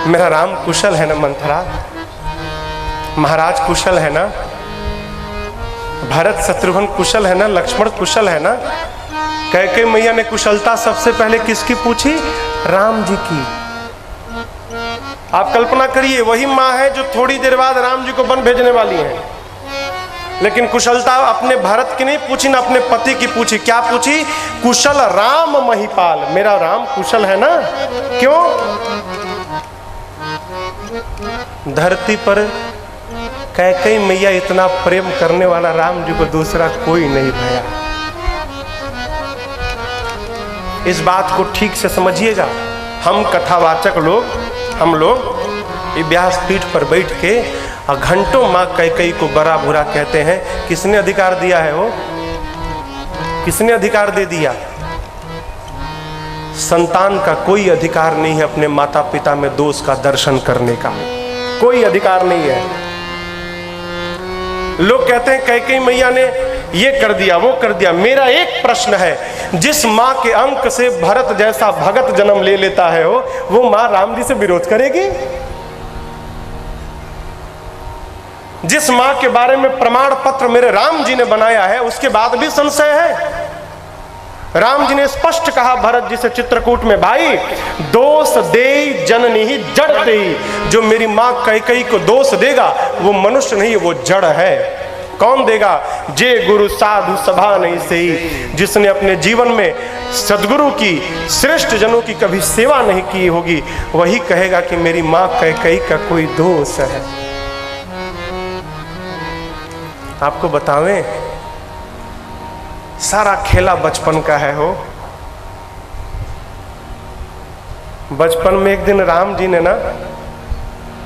मेरा राम कुशल है ना मंथरा, महाराज कुशल है ना, भरत शत्रुघ्न कुशल है ना, लक्ष्मण कुशल है ना। कैकेयी मैया ने कुशलता सबसे पहले किसकी पूछी? राम जी की। आप कल्पना करिए, वही माँ है जो थोड़ी देर बाद राम जी को वन भेजने वाली है, लेकिन कुशलता अपने भरत की नहीं पूछी ना अपने पति की पूछी। क्या पूछी? कुशल राम महिपाल, मेरा राम कुशल है ना। क्यों? धरती पर कैकेयी मैया इतना प्रेम करने वाला राम जी को दूसरा कोई नहीं भया। इस बात को ठीक से समझिएगा। हम कथावाचक लोग, हम लोग व्यासपीठ पर बैठ के घंटों माँ कैकेयी को बड़ा बुरा कहते हैं। किसने अधिकार दिया है? वो किसने अधिकार दे दिया? संतान का कोई अधिकार नहीं है अपने माता पिता में दोष का दर्शन करने का, कोई अधिकार नहीं है। लोग कहते हैं कैकेयी मैया ने ये कर दिया, वो कर दिया। मेरा एक प्रश्न है, जिस माँ के अंक से भरत जैसा भगत जन्म ले लेता है वो माँ राम जी से विरोध करेगी? जिस माँ के बारे में प्रमाण पत्र मेरे राम जी ने बनाया है उसके बाद भी संशय है? राम जी ने स्पष्ट कहा भरत जी से चित्रकूट में, भाई दोष दे जननी ही जड़ दे। जो मेरी माँ कैकेयी को दोष देगा वो मनुष्य नहीं, वो जड़ है। कौन देगा? जे गुरु साधु सभा नहीं सही, जिसने अपने जीवन में सदगुरु की, श्रेष्ठ जनों की कभी सेवा नहीं की होगी, वही कहेगा कि मेरी माँ कैकेयी का कोई दोष है। आपको बतावें, सारा खेला बचपन का है हो। बचपन में एक दिन राम जी ने ना,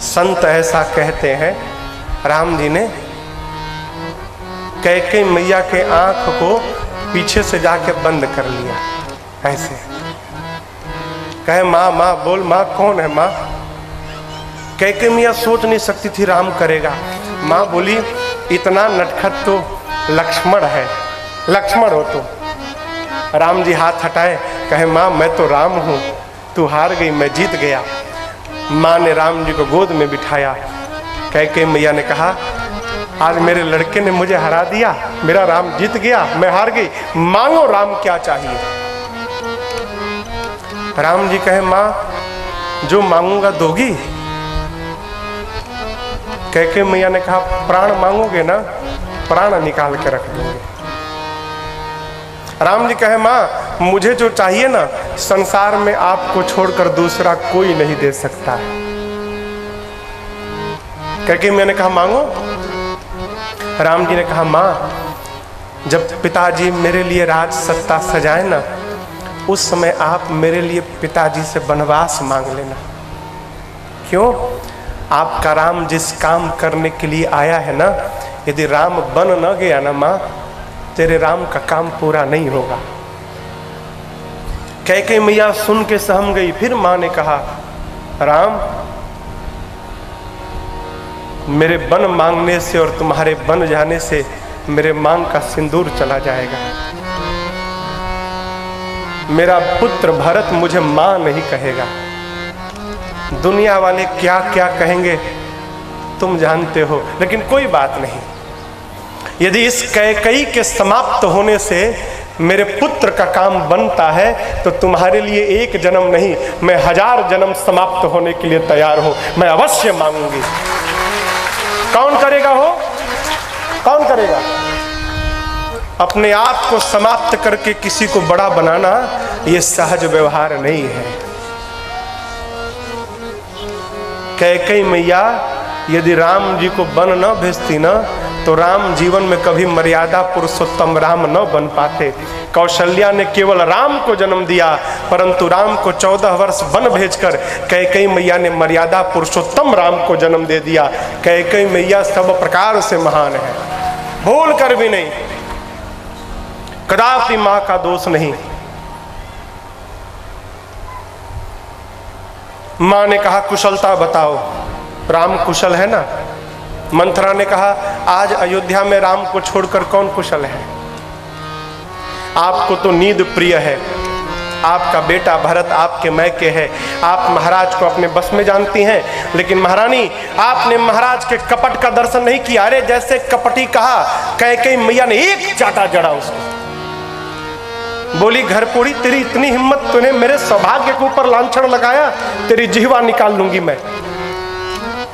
संत ऐसा कहते हैं, राम जी ने कैकेयी मैया के आंख को पीछे से जाके बंद कर लिया। ऐसे कहे, माँ माँ बोल, माँ कौन है माँ? कैकेयी मैया सोच नहीं सकती थी राम करेगा। माँ बोली, इतना नटखट तो लक्ष्मण है, लक्ष्मण हो तुम। राम जी हाथ हटाए, कहे माँ मैं तो राम हूँ, तू हार गई, मैं जीत गया। माँ ने राम जी को गोद में बिठाया। कैकेयी मैया ने कहा, आज मेरे लड़के ने मुझे हरा दिया, मेरा राम जीत गया, मैं हार गई, मांगो राम क्या चाहिए। राम जी कहे, माँ जो मांगूंगा दोगी? कैकेयी मैया ने कहा, प्राण मांगोगे ना, प्राण निकाल के रख दूंगे। राम जी कहे, माँ मुझे जो चाहिए ना, संसार में आपको छोड़कर दूसरा कोई नहीं दे सकता है। कैकेयी मैया ने कहा, मांगो। राम जी ने कहा, माँ जब पिताजी मेरे लिए राज सत्ता सजाए ना, उस समय आप मेरे लिए पिताजी से वनवास मांग लेना। क्यों? आपका राम जिस काम करने के लिए आया है ना, यदि राम बन न गया ना माँ, तेरे राम का काम पूरा नहीं होगा। कैकेयी मैया सुन के सहम गई। फिर माँ ने कहा, राम मेरे बन मांगने से और तुम्हारे बन जाने से मेरे मांग का सिंदूर चला जाएगा। मेरा पुत्र भरत मुझे माँ नहीं कहेगा। दुनिया वाले क्या क्या कहेंगे तुम जानते हो, लेकिन कोई बात नहीं। यदि इस कैकेयी के समाप्त होने से मेरे पुत्र का काम बनता है तो तुम्हारे लिए एक जन्म नहीं, मैं 1000 जन्म समाप्त होने के लिए तैयार हूं। मैं अवश्य मांगूंगी। कौन करेगा हो? कौन करेगा? अपने आप को समाप्त करके किसी को बड़ा बनाना यह सहज व्यवहार नहीं है। कैकेयी मैया यदि राम जी को वन न भेजती ना, तो राम जीवन में कभी मर्यादा पुरुषोत्तम राम न बन पाते। कौशल्या ने केवल राम को जन्म दिया, परंतु राम को 14 वर्ष वन भेजकर कैकेयी मैया ने मर्यादा पुरुषोत्तम राम को जन्म दे दिया। कैकेयी मैया सब प्रकार से महान है, भूल कर भी नहीं, कदापि मां का दोष नहीं। मां ने कहा, कुशलता बताओ, राम कुशल है ना? मंथरा ने कहा, आज अयोध्या में राम को छोड़कर कौन कुशल है? आपको तो नींद प्रिय है, आपका बेटा भरत आपके मैके है, आप महाराज को अपने बस में जानती हैं, लेकिन महारानी आपने महाराज के कपट का दर्शन नहीं किया। अरे जैसे कपटी कहा, कैकेयी मैया ने एक चाटा जड़ा उसको, बोली घरपोड़ी तेरी इतनी हिम्मत, तूने मेरे सौभाग्य के ऊपर लांछन लगाया, तेरी जिह्वा निकाल लूंगी मैं।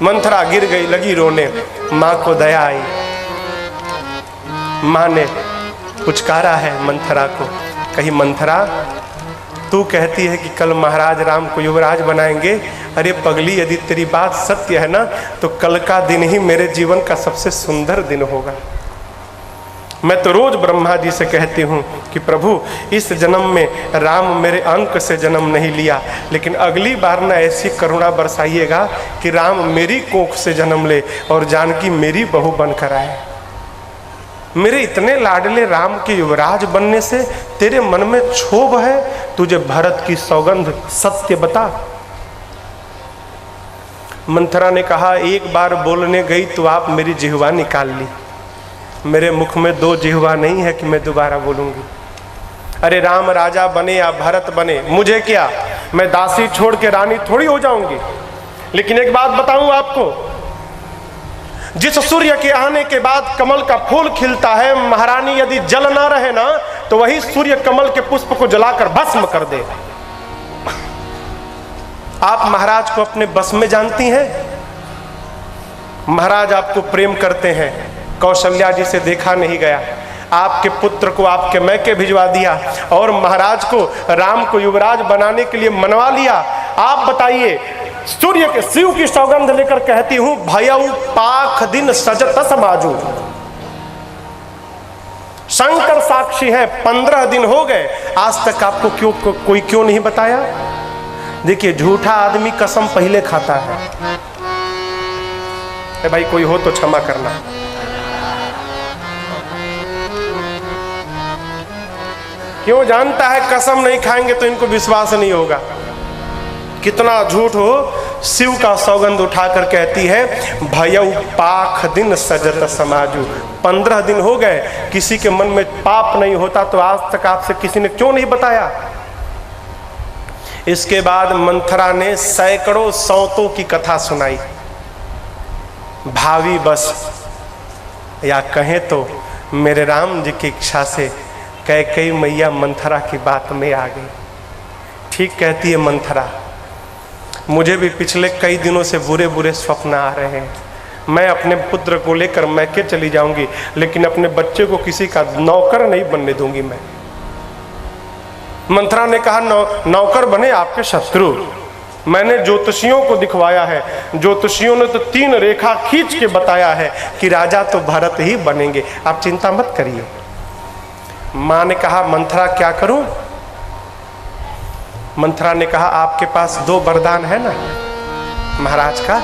मंथरा गिर गई, लगी रोने। मां को दया आई, मां ने पुचकारा है मंथरा को, कही मंथरा तू कहती है कि कल महाराज राम को युवराज बनाएंगे। अरे पगली, यदि तेरी बात सत्य है ना, तो कल का दिन ही मेरे जीवन का सबसे सुंदर दिन होगा। मैं तो रोज ब्रह्मा जी से कहती हूँ कि प्रभु इस जन्म में राम मेरे अंक से जन्म नहीं लिया, लेकिन अगली बार ना ऐसी करुणा बरसाइएगा कि राम मेरी कोख से जन्म ले और जानकी मेरी बहू बनकर आए। मेरे इतने लाडले राम के युवराज बनने से तेरे मन में क्षोभ है, तुझे भरत की सौगंध सत्य बता। मंथरा ने कहा एक बार बोलने गई तो आप मेरी जिह्वा निकाल ली, मेरे मुख में दो जिह्वा नहीं है कि मैं दोबारा बोलूंगी। अरे राम राजा बने या भरत बने, मुझे क्या, मैं दासी छोड़ के रानी थोड़ी हो जाऊंगी। लेकिन एक बात बताऊं आपको, जिस सूर्य के आने के बाद कमल का फूल खिलता है, महारानी यदि जल ना रहे ना, तो वही सूर्य कमल के पुष्प को जलाकर भस्म कर दे। आप महाराज को अपने बस में जानती हैं। महाराज आपको प्रेम करते हैं, कौशल्या जी से देखा नहीं गया, आपके पुत्र को आपके मैके भिजवा दिया और महाराज को राम को युवराज बनाने के लिए मनवा लिया। आप बताइए, सूर्य के शिव की सौगंध लेकर कहती हूं भयऊ पाख दिन सजत समाजू। शंकर साक्षी है, 15 दिन हो गए, आज तक आपको कोई क्यों नहीं बताया। देखिए झूठा आदमी कसम पहले खाता है। भाई कोई हो तो क्षमा करना। क्यों, जानता है कसम नहीं खाएंगे तो इनको विश्वास नहीं होगा। कितना झूठ हो, शिव का सौगंध उठाकर कहती है भयऊ पाख दिन सजत समाजू। 15 दिन हो गए, किसी के मन में पाप नहीं होता तो आज तक आपसे किसी ने क्यों नहीं बताया। इसके बाद मंथरा ने सैकड़ों सौतों की कथा सुनाई। भावी बस या कहें तो मेरे राम जी की इच्छा से कैकेयी मैया मंथरा की बात में आ गई। ठीक कहती है मंथरा, मुझे भी पिछले कई दिनों से बुरे बुरे स्वप्न आ रहे हैं। मैं अपने पुत्र को लेकर मैके चली जाऊंगी, लेकिन अपने बच्चे को किसी का नौकर नहीं बनने दूंगी मैं। मंथरा ने कहा नौकर बने आपके शत्रु। मैंने ज्योतिषियों को दिखवाया है, ज्योतिषियों ने तो 3 रेखा खींच के बताया है कि राजा तो भरत ही बनेंगे, आप चिंता मत करिए। मां ने कहा मंथरा क्या करूं। मंथरा ने कहा आपके पास 2 वरदान है ना महाराज का,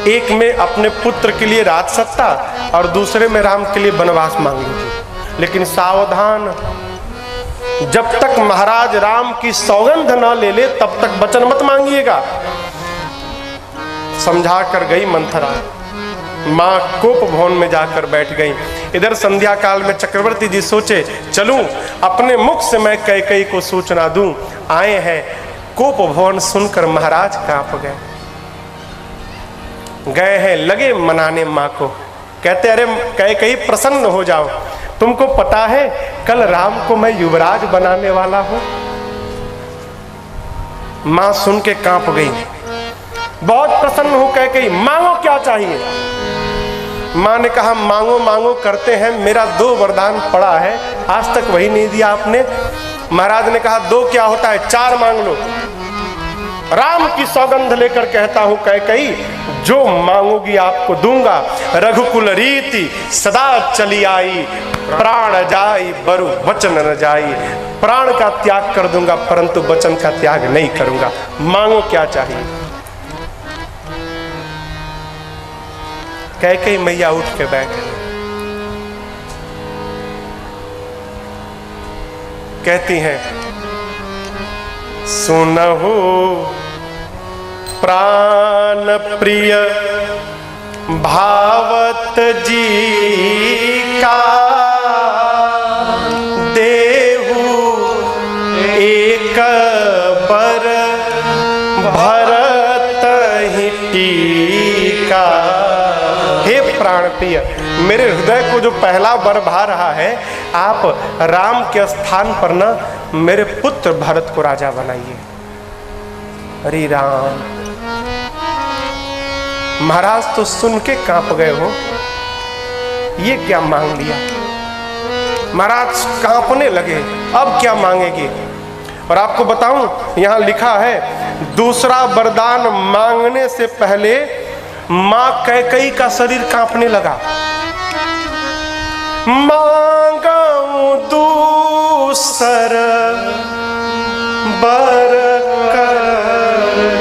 एक में अपने पुत्र के लिए राजसत्ता और दूसरे में राम के लिए वनवास मांग लीजिए। लेकिन सावधान, जब तक महाराज राम की सौगंध ना ले ले तब तक वचन मत मांगिएगा। समझा कर गई मंथरा। मां कोप भवन में जाकर बैठ गई। इधर संध्या काल में चक्रवर्ती जी सोचे चलूं अपने मुख से मैं कैकेयी को सूचना दूं। आए हैं, कोप भवन सुनकर महाराज कांप गए हैं, लगे मनाने मां को। कहते अरे कैकेयी प्रसन्न हो जाओ, तुमको पता है कल राम को मैं युवराज बनाने वाला हूं। मां सुन के कांप गई, बहुत प्रसन्न हो कैकेयी, मांगो क्या चाहिए। मां ने कहा मांगो मांगो करते हैं, मेरा 2 वरदान पड़ा है, आज तक वही नहीं दिया आपने। महाराज ने कहा 2 क्या होता है, 4 मांग लो। राम की सौगंध लेकर कहता हूं कैकेयी, जो मांगोगी आपको दूंगा। रघुकुल रीति सदा चली आई, प्राण जाई बरु वचन न जाई। प्राण का त्याग कर दूंगा परंतु वचन का त्याग नहीं करूंगा। मांगो क्या चाहिए। कैकेयी मैया उठ के बैठ गई। कहती हैं सुनहु प्राण प्रिय भावत जी का देहु टीका। हे प्राण प्रिय, मेरे हृदय को जो पहला वर भा रहा है, आप राम के स्थान पर ना मेरे पुत्र भरत को राजा बनाइए। हरि राम। महाराज तो सुन के कांप गए हो, ये क्या मांग लिया। महाराज कांपने लगे, अब क्या मांगेगी। और आपको बताऊं, यहां लिखा है दूसरा वरदान मांगने से पहले मां कैकेयी का शरीर कांपने लगा। मांगू दूसर बर कर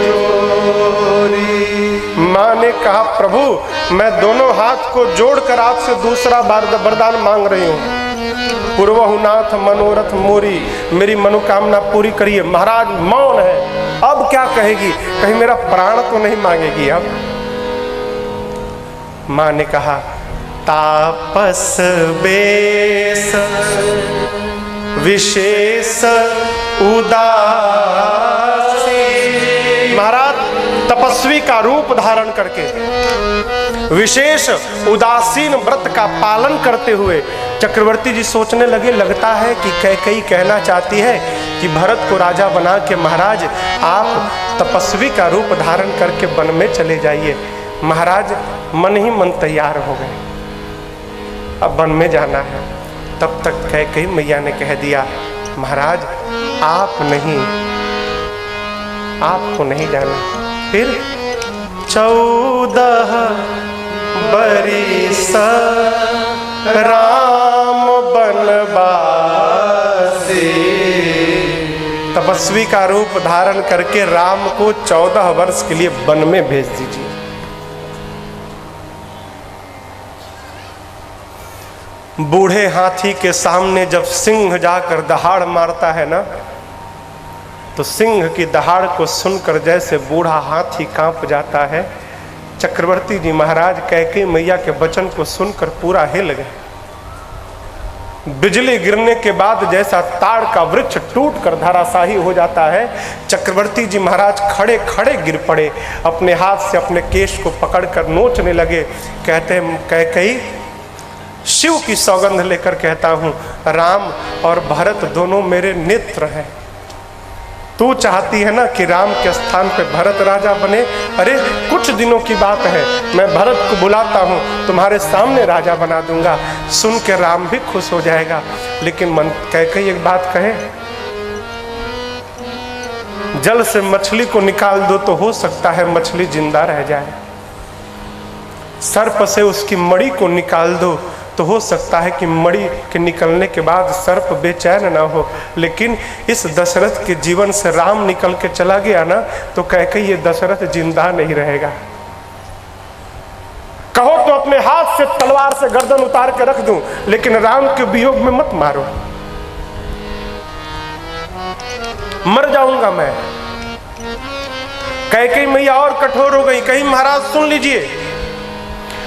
जोरी। मां ने कहा, प्रभु मैं दोनों हाथ को जोड़कर आपसे दूसरा वरदान मांग रही हूं। पूर्वहु नाथ मनोरथ मोरी, मेरी मनोकामना पूरी करिए। महाराज मौन है, अब क्या कहेगी, कहीं मेरा प्राण तो नहीं मांगेगी। अब मां ने कहा, तापस बेस विशेष उदासी। महाराज तपस्वी का रूप धारण करके विशेष उदासीन व्रत का पालन करते हुए चक्रवर्ती जी सोचने लगे, लगता है कि कैकेयी कहना चाहती है कि भरत को राजा बना के महाराज आप तपस्वी का रूप धारण करके वन में चले जाइए। महाराज मन ही मन तैयार हो गए, अब वन में जाना है। तब तक कैकेयी मैया ने कह दिया, महाराज आप नहीं, आपको नहीं जाना। फिर 14 बरिस राम बनवासी। तपस्वी का रूप धारण करके राम को 14 वर्ष के लिए वन में भेज दीजिए। बूढ़े हाथी के सामने जब सिंह जाकर दहाड़ मारता है ना, तो सिंह की दहाड़ को सुनकर जैसे बूढ़ा हाथी कांप जाता है, चक्रवर्ती जी महाराज कैकेयी मैया के वचन को सुनकर पूरा हिल गए। बिजली गिरने के बाद जैसा ताड़ का वृक्ष टूटकर धराशाही हो जाता है, चक्रवर्ती जी महाराज खड़े खड़े गिर पड़े, अपने हाथ से अपने केश को पकड़कर नोचने लगे। कहते हैं, कैकेयी शिव की सौगंध लेकर कहता हूं, राम और भरत दोनों मेरे नेत्र हैं। तू चाहती है ना कि राम के स्थान पे भरत राजा बने। अरे कुछ दिनों की बात है, मैं भरत को बुलाता हूँ, तुम्हारे सामने राजा बना दूंगा। सुन के राम भी खुश हो जाएगा। लेकिन मन कैकेयी एक बात कहे, जल से मछली को निकाल दो तो हो सकता है मछली जिंदा रह जाए, सर्प से उसकी मणि को निकाल दो तो हो सकता है कि मणि के निकलने के बाद सर्प बेचैन ना हो। लेकिन इस दशरथ के जीवन से राम निकल के चला गया ना, तो कैकेयी ये दशरथ जिंदा नहीं रहेगा। कहो तो अपने हाथ से तलवार से गर्दन उतार के रख दूं, लेकिन राम के वियोग में मत मारो, मर जाऊंगा मैं। कैकेयी मैया और कठोर हो गई, कही महाराज सुन लीजिए,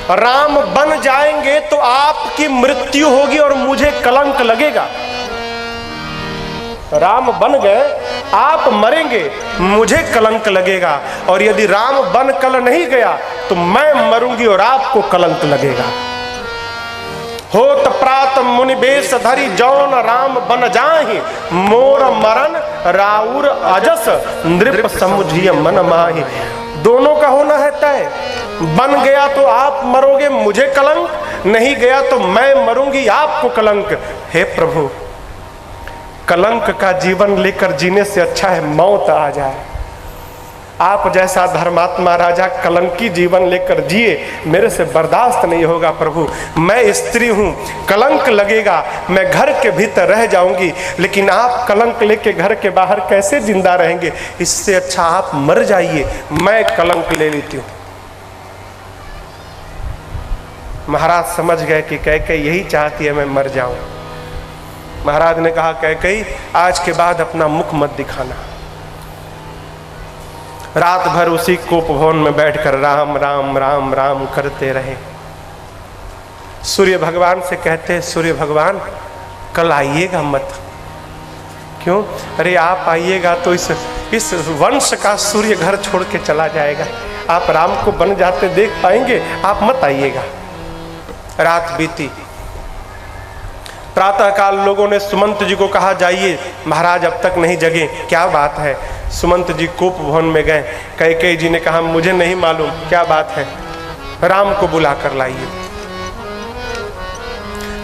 राम बन जाएंगे तो आपकी मृत्यु होगी और मुझे कलंक लगेगा। राम बन गए, आप मरेंगे, मुझे कलंक लगेगा। और यदि राम बन कल नहीं गया तो मैं मरूंगी और आपको कलंक लगेगा। होत प्रात मुनि बेश धरि जौन राम बन जाहि, मोर मरण राउर अजस नृप समुझिय मन माहि। दोनों का होना है तय, बन गया तो आप मरोगे, मुझे कलंक, नहीं गया तो मैं मरूंगी, आपको कलंक। हे प्रभु, कलंक का जीवन लेकर जीने से अच्छा है मौत आ जाए। आप जैसा धर्मात्मा राजा कलंकी जीवन लेकर जिए, मेरे से बर्दाश्त नहीं होगा प्रभु। मैं स्त्री हूं, कलंक लगेगा, मैं घर के भीतर रह जाऊंगी, लेकिन आप कलंक लेके घर के बाहर कैसे जिंदा रहेंगे। इससे अच्छा आप मर जाइए, मैं कलंक ले लेती हूं। महाराज समझ गए कि कैकेयी यही चाहती है मैं मर जाऊं। महाराज ने कहा, कैकेयी आज के बाद अपना मुख मत दिखाना। रात भर उसी कोप भवन में बैठकर राम राम राम राम करते रहे। सूर्य भगवान से कहते, सूर्य भगवान कल आइएगा मत। क्यों? अरे आप आइएगा तो इस वंश का सूर्य घर छोड़ के चला जाएगा। आप राम को बन जाते देख पाएंगे, आप मत आइएगा। रात बीती, प्रातःकाल लोगों ने सुमंत जी को कहा जाइए, महाराज अब तक नहीं जगे, क्या बात है। सुमंत जी कोप भवन में गए। कैकेयी जी ने कहा मुझे नहीं मालूम क्या बात है, राम को बुला कर लाइए।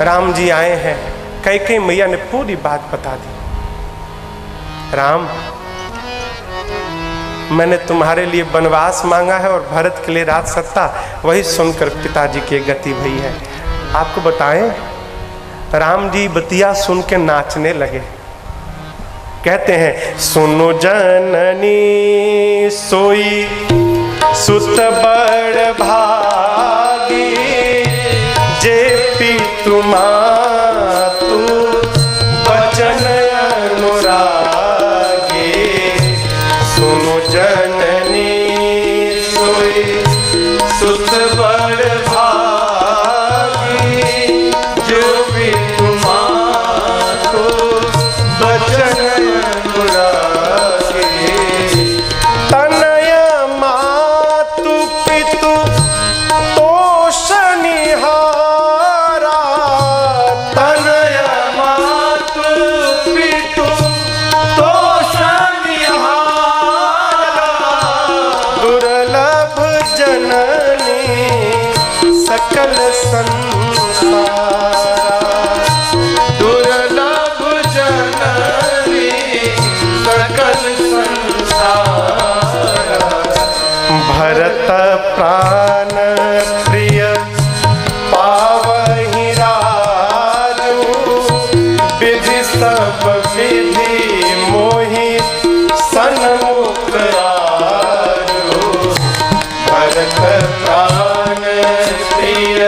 राम जी आए हैं। कैकेयी मैया ने पूरी बात बता दी। राम, मैंने तुम्हारे लिए वनवास मांगा है और भरत के लिए राज सत्ता, वही सुनकर पिताजी की गति भई है। आपको बताएं, राम जी बतिया सुन के नाचने लगे। कहते हैं सुनो जननी सोई सुत बड़ भागी, जे पितु मातु बचन अनुरागी। सुनो जननी सोई सुत बड़ भागी, जो पितु मातु बचन अनुरागी। तनय मातु पितु तोषनिहारा, तनय मातु पितु तोषनिहारा। दुर्लभ जननी सकल संसारा, दुर्लभ जननी सकल संसारा। भरत प्राण प्रिय पावहि राजू, विधि सब विधि मोहि सन्मुख आजू। भरत प्राण प्रिय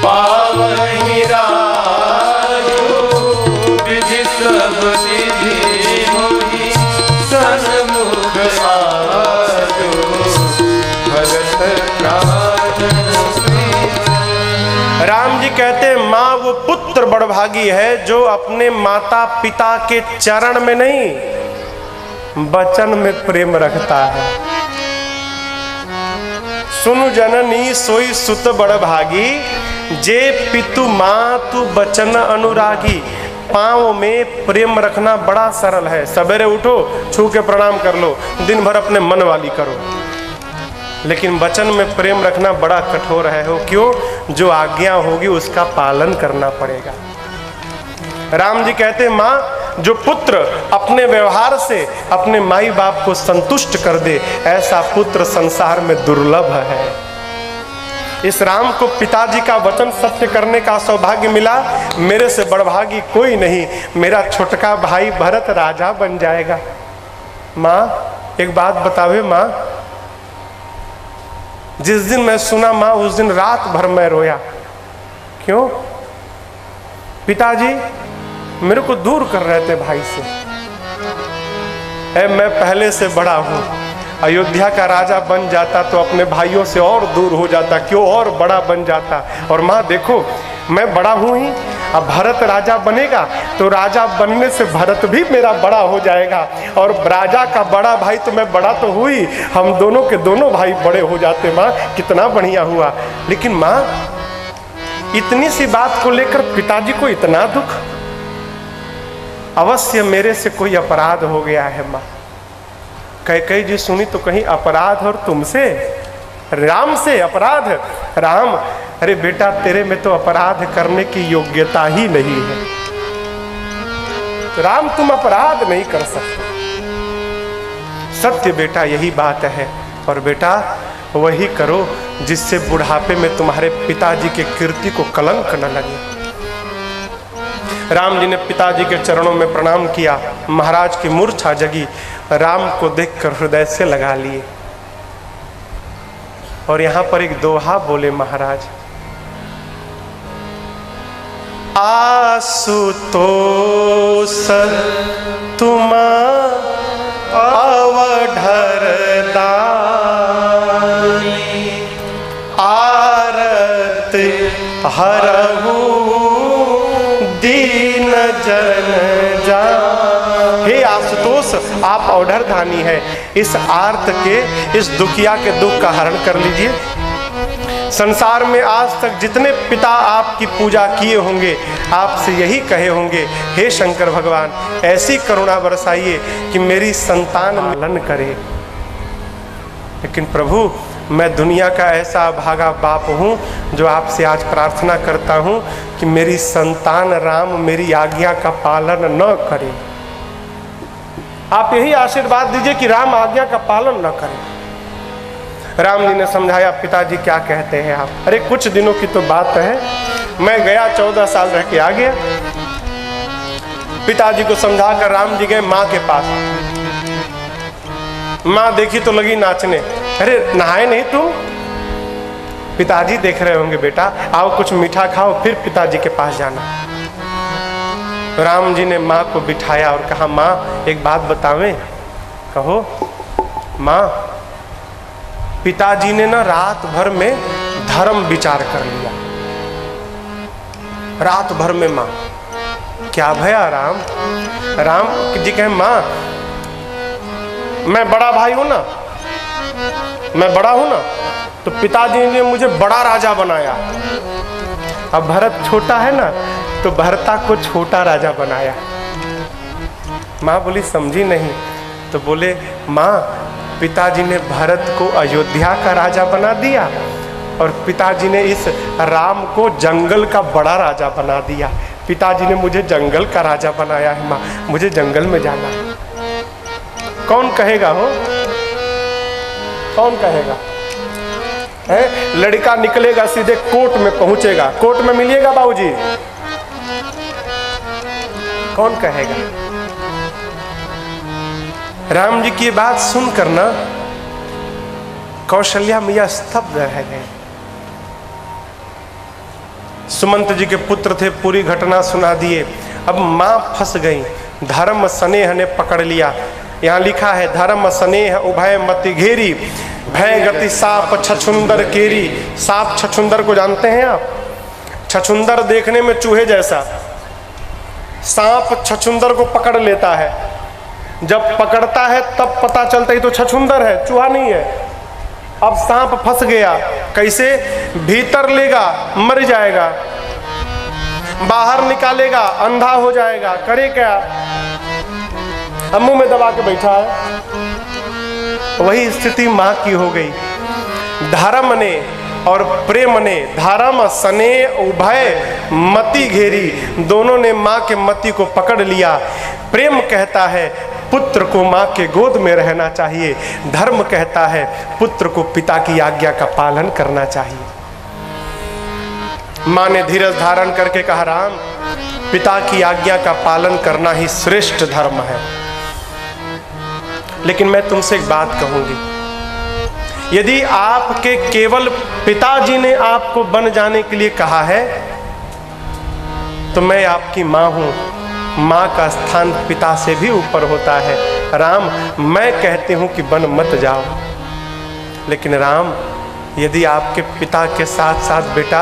पावहि राजू, विधि सब विधि मोहि सन्मुख आजू। भरत प्राण प्रिय। राम जी कहते हैं माँ वो पुत्र बड़भागी है जो अपने माता पिता के चरण में नहीं, वचन में प्रेम रखता है। सुनु जननी सोई सुत बड़भागी, जे पितु मातु बचन अनुरागी। पाँव में प्रेम रखना बड़ा सरल है। सवेरे उठो, छू के प्रणाम कर लो, दिन भर अपने मन वाली करो। लेकिन वचन में प्रेम रखना बड़ा कठोर है। हो क्यों? जो आज्ञा होगी उसका पालन करना पड़ेगा। राम जी कहते हैं माँ, जो पुत्र अपने व्यवहार से अपने माई बाप को संतुष्ट कर दे, ऐसा पुत्र संसार में दुर्लभ है। इस राम को पिताजी का वचन सत्य करने का सौभाग्य मिला। मेरे से बड़भागी कोई नहीं, मेरा छोटका भाई भरत राजा बन जाएगा। माँ एक बात बतावे माँ, जिस दिन मैं सुना माँ उस दिन रात भर मैं रोया। क्यों? पिताजी मेरे को दूर कर रहे थे भाई से। मैं पहले से बड़ा हूं, अयोध्या का राजा बन जाता तो अपने भाइयों से और दूर हो जाता, क्यों और बड़ा बन जाता। और माँ देखो मैं बड़ा हूं ही, अब भरत राजा बनेगा तो राजा बनने से भरत भी मेरा बड़ा हो जाएगा, और राजा का बड़ा भाई तो मैं बड़ा तो हुई, हम दोनों के दोनों भाई बड़े हो जाते। माँ कितना बढ़िया हुआ। लेकिन माँ इतनी सी बात को लेकर पिताजी को इतना दुख, अवश्य मेरे से कोई अपराध हो गया है। माँ कैकेयी जी सुनी तो कहीं अपराध और तुमसे, राम से अपराध। राम अरे बेटा तेरे में तो अपराध करने की योग्यता ही नहीं है। राम तुम अपराध नहीं कर सकते। सत्य बेटा यही बात है। और बेटा वही करो जिससे बुढ़ापे में तुम्हारे पिताजी के कीर्ति को कलंक न लगे। राम जी ने पिताजी के चरणों में प्रणाम किया। महाराज की मूर्छा जगी। राम को देखकर हृदय से लगा लिए और यहां पर एक दोहा बोले महाराज, आशुतोष तुम अवढर दानी, आरत हरहु दीन जन जा। हे आशुतोष आप अवढर धानी है, इस आर्त के, इस दुखिया के दुख का हरण कर लीजिए। संसार में आज तक जितने पिता आपकी पूजा किए होंगे, आपसे यही कहे होंगे, हे शंकर भगवान ऐसी करुणा बरसाइए कि मेरी संतान पालन करे। लेकिन प्रभु मैं दुनिया का ऐसा भागा बाप हूँ जो आपसे आज प्रार्थना करता हूँ कि मेरी संतान राम मेरी आज्ञा का पालन न करे। आप यही आशीर्वाद दीजिए कि राम आज्ञा का पालन न करें। राम जी ने समझाया, पिताजी क्या कहते हैं आप? अरे कुछ दिनों की तो बात है, मैं गया 14 साल रह के आ गया। पिताजी को समझाकर राम जी गए माँ के पास। माँ देखी तो लगी नाचने। अरे नहाए नहीं तुम? पिताजी देख रहे होंगे, बेटा आओ कुछ मीठा खाओ फिर पिताजी के पास जाना। राम जी ने माँ को बिठाया और कहा, माँ एक बात बतावें? कहो। माँ पिताजी ने ना रात भर में धर्म विचार कर लिया। रात भर में। माँ क्या भया राम? राम जी कहे, माँ मैं बड़ा भाई हूं ना, मैं बड़ा हूं ना, तो पिताजी ने मुझे बड़ा राजा बनाया। अब भरत छोटा है ना, तो भरता को छोटा राजा बनाया। माँ बोली समझी नहीं। तो बोले, माँ पिताजी ने भरत को अयोध्या का राजा बना दिया और पिताजी ने इस राम को जंगल का बड़ा राजा बना दिया। पिताजी ने मुझे जंगल का राजा बनाया है माँ, मुझे जंगल में जाना है। कौन कहेगा हो? कौन कहेगा? है लड़का निकलेगा सीधे कोर्ट में पहुंचेगा, कोर्ट में मिलिएगा बाबूजी। कौन कहेगा? राम जी की बात सुनकर ना कौशल्या मैया स्तब्ध रह गए। सुमंत जी के पुत्र थे, पूरी घटना सुना दिए। अब मां फंस गई। धर्म स्नेह ने पकड़ लिया। यहाँ लिखा है, धर्म स्नेह उभय मति घेरी, भय गति साप छछुंदर केरी। साप छछुंदर को जानते हैं आप? छछुंदर देखने में चूहे जैसा, सांप छछुंदर को पकड़ लेता है। जब पकड़ता है तब पता चलता ही तो छछुंदर है, चूहा नहीं है। अब सांप फंस गया, कैसे? भीतर लेगा मर जाएगा, बाहर निकालेगा अंधा हो जाएगा, करे क्या? अब मुंह में दबा के बैठा है। वही स्थिति मां की हो गई। धर्म ने और प्रेम ने, धर्म स्नेह उभय मति घेरी, दोनों ने मां के मति को पकड़ लिया। प्रेम कहता है पुत्र को मां के गोद में रहना चाहिए, धर्म कहता है पुत्र को पिता की आज्ञा का पालन करना चाहिए। मां ने धीरज धारण करके कहा, राम पिता की आज्ञा का पालन करना ही श्रेष्ठ धर्म है। लेकिन मैं तुमसे एक बात कहूंगी, यदि आपके केवल पिताजी ने आपको बन जाने के लिए कहा है तो मैं आपकी मां हूं। मां का स्थान पिता से भी ऊपर होता है। राम मैं कहती हूं कि बन मत जाओ। लेकिन राम यदि आपके पिता के साथ साथ बेटा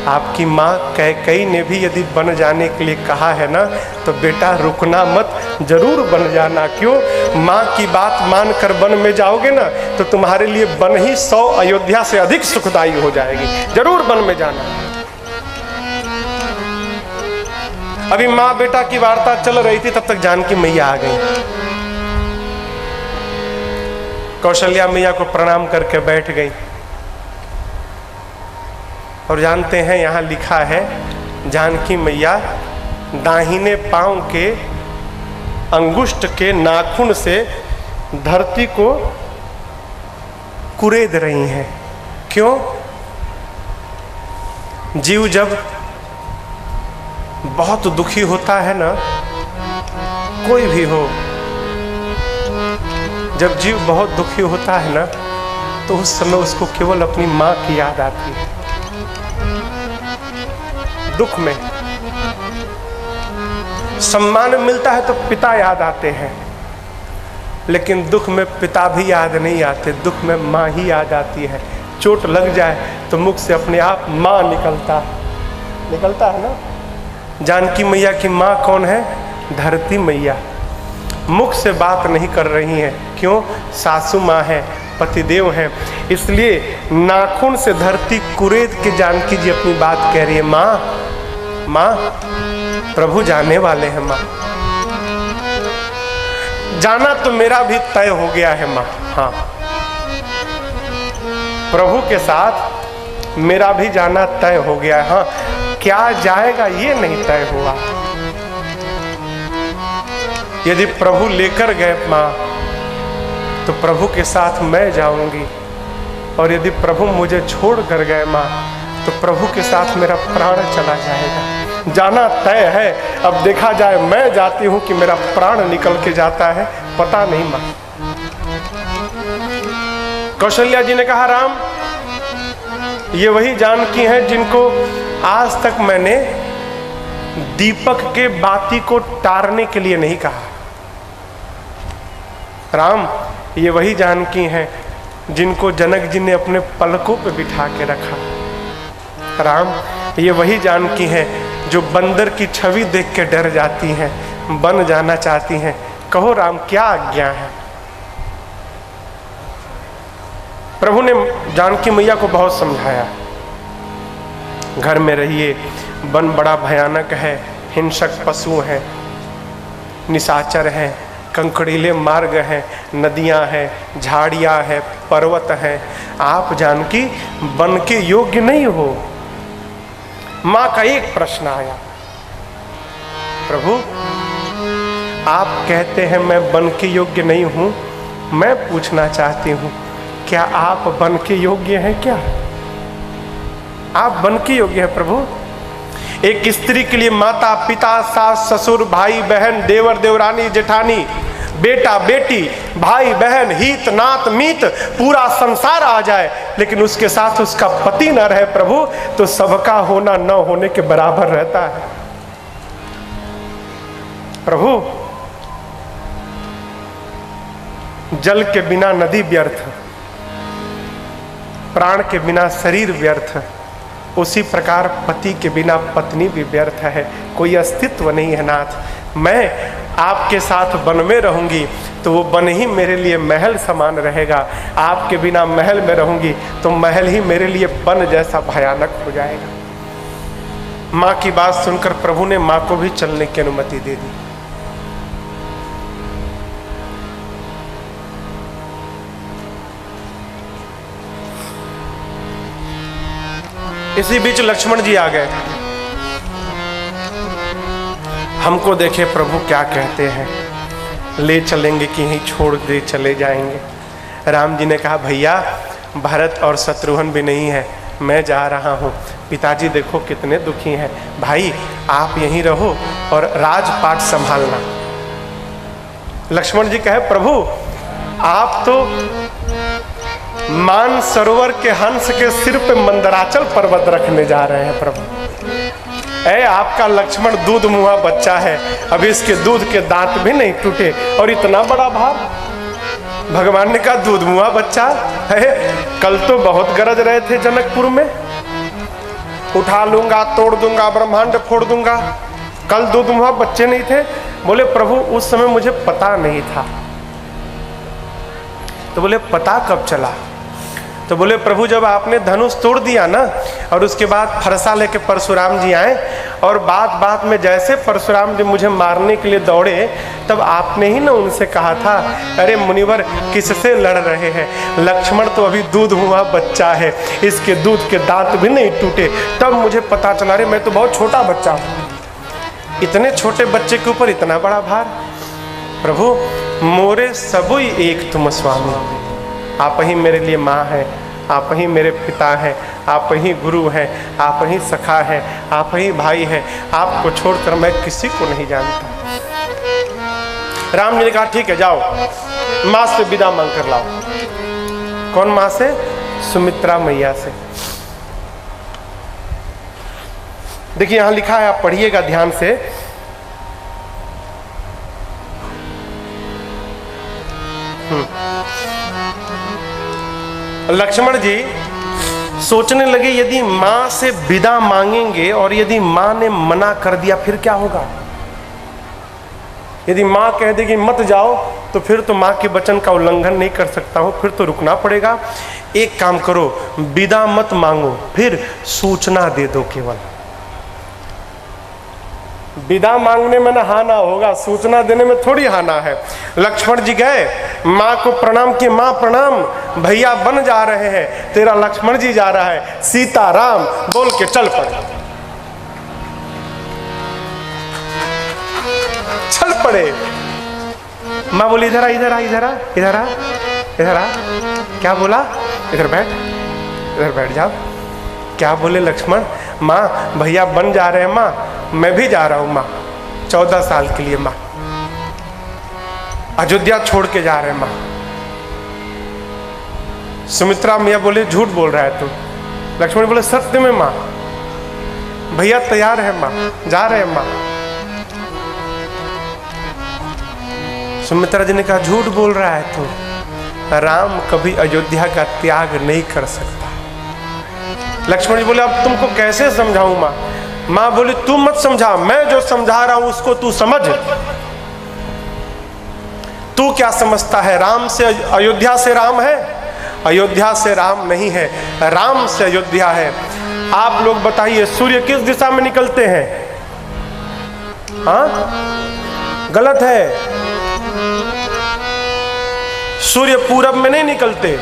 आपकी माँ कैकेयी ने भी यदि बन जाने के लिए कहा है ना, तो बेटा रुकना मत, जरूर बन जाना। क्यों? माँ की बात मानकर वन में जाओगे ना तो तुम्हारे लिए वन ही 100 अयोध्या से अधिक सुखदायी हो जाएगी। जरूर वन में जाना। अभी माँ बेटा की वार्ता चल रही थी, तब तक जानकी मैया आ गई। कौशल्या मैया को प्रणाम करके बैठ गई। और जानते हैं यहाँ लिखा है, जानकी मैया दाहिने पांव के अंगुष्ठ के नाखून से धरती को कुरेद रही हैं। क्यों? जीव जब बहुत दुखी होता है ना, कोई भी हो, जब जीव बहुत दुखी होता है ना, तो उस समय उसको केवल अपनी माँ की याद आती है। दुख में सम्मान मिलता है तो पिता याद आते हैं, लेकिन दुख में पिता भी याद नहीं आते, दुख में माँ ही याद आती है। चोट लग जाए तो मुख से अपने आप माँ निकलता है ना। जानकी मैया की माँ कौन है? धरती मैया। मुख से बात नहीं कर रही हैं क्यों? सासू माँ है, पतिदेव हैं, इसलिए नाखून से धरती कुरेद के जानकी जी अपनी बात कह रही है, माँ माँ प्रभु जाने वाले हैं माँ, जाना तो मेरा भी तय हो गया है माँ। हाँ, प्रभु के साथ मेरा भी जाना तय हो गया है। हाँ, क्या जाएगा ये नहीं तय हुआ। यदि प्रभु लेकर गए माँ तो प्रभु के साथ मैं जाऊंगी, और यदि प्रभु मुझे छोड़ कर गए माँ तो प्रभु के साथ मेरा प्राण चला जाएगा। जाना तय है, अब देखा जाए मैं जाती हूँ कि मेरा प्राण निकल के जाता है, पता नहीं माँ। कौशल्या जी ने कहा, राम ये वही जानकी हैं जिनको आज तक मैंने दीपक के बाती को टारने के लिए नहीं कहा। राम ये वही जानकी हैं जिनको जनक जी ने अपने पलकों पे बिठा के रखा। राम ये वही जानकी हैं जो बंदर की छवि देख के डर जाती हैं, बन जाना चाहती हैं। कहो राम क्या आज्ञा है। प्रभु ने जानकी मैया को बहुत समझाया, घर में रहिए, वन बड़ा भयानक है, हिंसक पशु हैं, निशाचर हैं, कंकड़ीले मार्ग हैं, नदियां हैं, झाड़ियां हैं, पर्वत हैं, आप जानकी वन के योग्य नहीं हो। मां का एक प्रश्न आया, प्रभु आप कहते हैं मैं वन के योग्य नहीं हूं, मैं पूछना चाहती हूं क्या आप वन के योग्य हैं? क्या आप वन के योग्य हैं प्रभु? एक स्त्री के लिए माता पिता सास ससुर भाई बहन देवर देवरानी जेठानी बेटा बेटी भाई बहन हित नात मीत पूरा संसार आ जाए, लेकिन उसके साथ उसका पति न रहे प्रभु, तो सबका होना न होने के बराबर रहता है। प्रभु जल के बिना नदी व्यर्थ, प्राण के बिना शरीर व्यर्थ, उसी प्रकार पति के बिना पत्नी भी व्यर्थ है, कोई अस्तित्व नहीं है नाथ। मैं आपके साथ वन में रहूंगी तो वो वन ही मेरे लिए महल समान रहेगा, आपके बिना महल में रहूंगी तो महल ही मेरे लिए वन जैसा भयानक हो जाएगा। माँ की बात सुनकर प्रभु ने माँ को भी चलने की अनुमति दे दी। इसी बीच लक्ष्मण जी आ गए, हमको देखे प्रभु क्या कहते हैं, ले चलेंगे कि यहीं छोड़ दे चले जाएंगे। राम जी ने कहा भैया भरत और शत्रुघ्न भी नहीं है, मैं जा रहा हूँ, पिताजी देखो कितने दुखी हैं, भाई आप यहीं रहो और राजपाट संभालना। लक्ष्मण जी कहे प्रभु आप तो मान सरोवर के हंस के सिर पे मंदराचल पर्वत रखने जा रहे हैं प्रभु। आपका लक्ष्मण दूध मुहा बच्चा है, अभी इसके दूध के दांत भी नहीं टूटे और इतना बड़ा भार। भगवान ने कहा दूध मुहा बच्चा है, कल तो बहुत गरज रहे थे जनकपुर में, उठा लूंगा तोड़ दूंगा ब्रह्मांड फोड़ दूंगा, कल दूध मुहा बच्चे नहीं थे। बोले प्रभु उस समय मुझे पता नहीं था। तो बोले पता कब चला? तो बोले प्रभु जब आपने धनुष तोड़ दिया ना, और उसके बाद फरसा लेके परशुराम जी आए, और बात में जैसे परशुराम जी मुझे मारने के लिए दौड़े, तब आपने ही ना उनसे कहा था अरे मुनिवर किससे लड़ रहे हैं, लक्ष्मण तो अभी दूध हुआ बच्चा है, इसके दूध के दांत भी नहीं टूटे। तब मुझे पता चला अरे मैं तो बहुत छोटा बच्चा हूँ, इतने छोटे बच्चे के ऊपर इतना बड़ा भार। प्रभु मोरे सबुई एक तुम स्वामी, आप ही मेरे लिए माँ हैं, आप ही मेरे पिता हैं, आप ही गुरु हैं, आप ही सखा हैं, आप ही भाई हैं, आपको छोड़कर मैं किसी को नहीं जानता। राम जी ने कहा ठीक है जाओ, माँ से विदा मांग कर लाओ। कौन माँ से? सुमित्रा मैया से। देखिए यहां लिखा है, आप पढ़िएगा ध्यान से। लक्ष्मण जी सोचने लगे यदि मां से विदा मांगेंगे और यदि मां ने मना कर दिया फिर क्या होगा? यदि मां कह देगी मत जाओ तो फिर तो माँ के वचन का उल्लंघन नहीं कर सकता हूँ, फिर तो रुकना पड़ेगा। एक काम करो, विदा मत मांगो, फिर सूचना दे दो केवल। विदा मांगने में ना हाना होगा, सूचना देने में थोड़ी हाना है। लक्ष्मण जी गए, माँ को प्रणाम किए, माँ प्रणाम, भैया बन जा रहे हैं, तेरा लक्ष्मण जी जा रहा है, सीताराम बोल के चल पड़े। चल पड़े। माँ बोली इधर आ, इधर आ, इधर आ, इधर आ, इधर आ। क्या बोला? इधर बैठ, इधर बैठ जाओ। क्या बोले लक्ष्मण? माँ भैया बन जा रहे हैं माँ, मैं भी जा रहा हूँ माँ, 14 साल के लिए माँ, अयोध्या छोड़ के जा रहे हैं माँ। सुमित्रा मैया बोले झूठ बोल रहा है तू। लक्ष्मण बोले सत्य में माँ, भैया तैयार है माँ, जा रहे हैं माँ। सुमित्रा जी ने कहा झूठ बोल रहा है तू, राम कभी अयोध्या का त्याग नहीं कर सकता। लक्ष्मण जी बोले अब तुमको कैसे समझाऊं माँ? माँ बोली तू मत समझा, मैं जो समझा रहा हूं उसको तू समझ। तू क्या समझता है? राम से अयोध्या से राम है? अयोध्या से राम नहीं है, राम से अयोध्या है। आप लोग बताइए सूर्य किस दिशा में निकलते हैं? हाँ, गलत है। सूर्य पूरब में नहीं निकलते,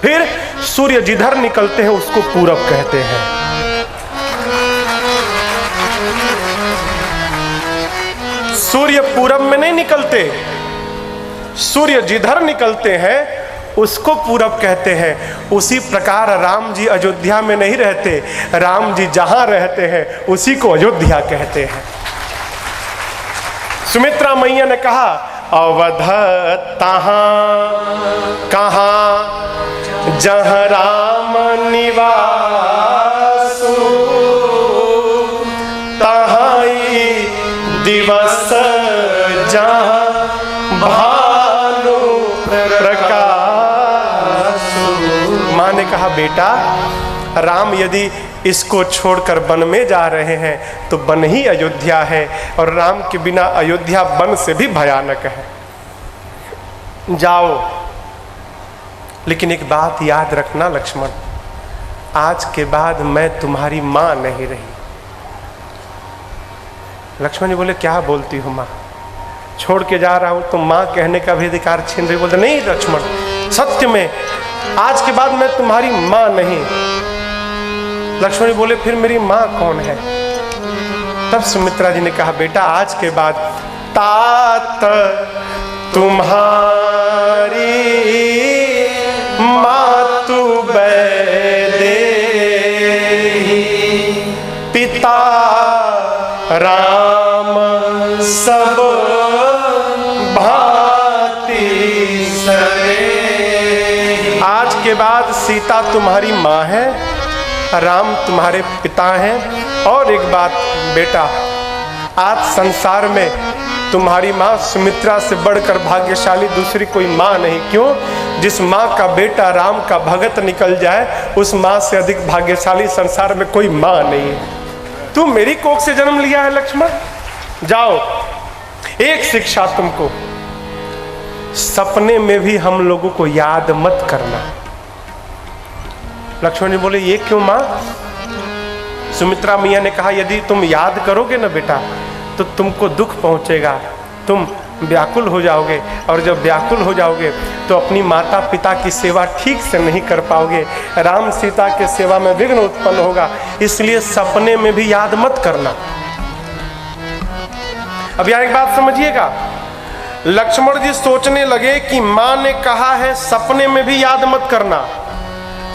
फिर सूर्य जिधर निकलते हैं उसको पूरब कहते हैं। सूर्य पूरब में नहीं निकलते, सूर्य जिधर निकलते हैं उसको पूरब कहते हैं। उसी प्रकार राम जी अयोध्या में नहीं रहते, राम जी जहां रहते हैं उसी को अयोध्या कहते हैं। सुमित्रा मैया ने कहा अवध तहां कहां जहाँ राम निवासु, तहाई दिवस जहाँ भानु प्रकाशु। माँ ने कहा बेटा राम यदि इसको छोड़कर वन में जा रहे हैं तो वन ही अयोध्या है, और राम के बिना अयोध्या वन से भी भयानक है। जाओ, लेकिन एक बात याद रखना लक्ष्मण, आज के बाद मैं तुम्हारी माँ नहीं रही। लक्ष्मण जी बोले क्या बोलती हो माँ, छोड़ के जा रहा हूं तो माँ कहने का भी अधिकार छीन रही। बोलते नहीं लक्ष्मण, सत्य में आज के बाद मैं तुम्हारी माँ नहीं। लक्ष्मण जी बोले फिर मेरी माँ कौन है? तब सुमित्रा जी ने कहा बेटा आज के बाद तात तुम्हारी मातु वैदेही, पिता राम सब भांति सरे। आज के बाद सीता तुम्हारी माँ है, राम तुम्हारे पिता हैं। और एक बात बेटा, आज संसार में तुम्हारी माँ सुमित्रा से बढ़कर भाग्यशाली दूसरी कोई माँ नहीं। क्यों? जिस माँ का बेटा राम का भगत निकल जाए उस माँ से अधिक भाग्यशाली संसार में कोई माँ नहीं है। तू मेरी कोख से जन्म लिया है लक्ष्मण। जाओ, एक शिक्षा तुमको, सपने में भी हम लोगों को याद मत करना। लक्ष्मण जी बोले ये क्यों माँ? सुमित्रा मैया ने कहा यदि तुम याद करोगे ना बेटा तो तुमको दुख पहुंचेगा, तुम व्याकुल हो जाओगे, और जब व्याकुल हो जाओगे तो अपनी माता पिता की सेवा ठीक से नहीं कर पाओगे, राम सीता के सेवा में विघ्न उत्पन्न होगा, इसलिए सपने में भी याद मत करना। अब यहाँ एक बात समझिएगा, लक्ष्मण जी सोचने लगे कि माँ ने कहा है सपने में भी याद मत करना।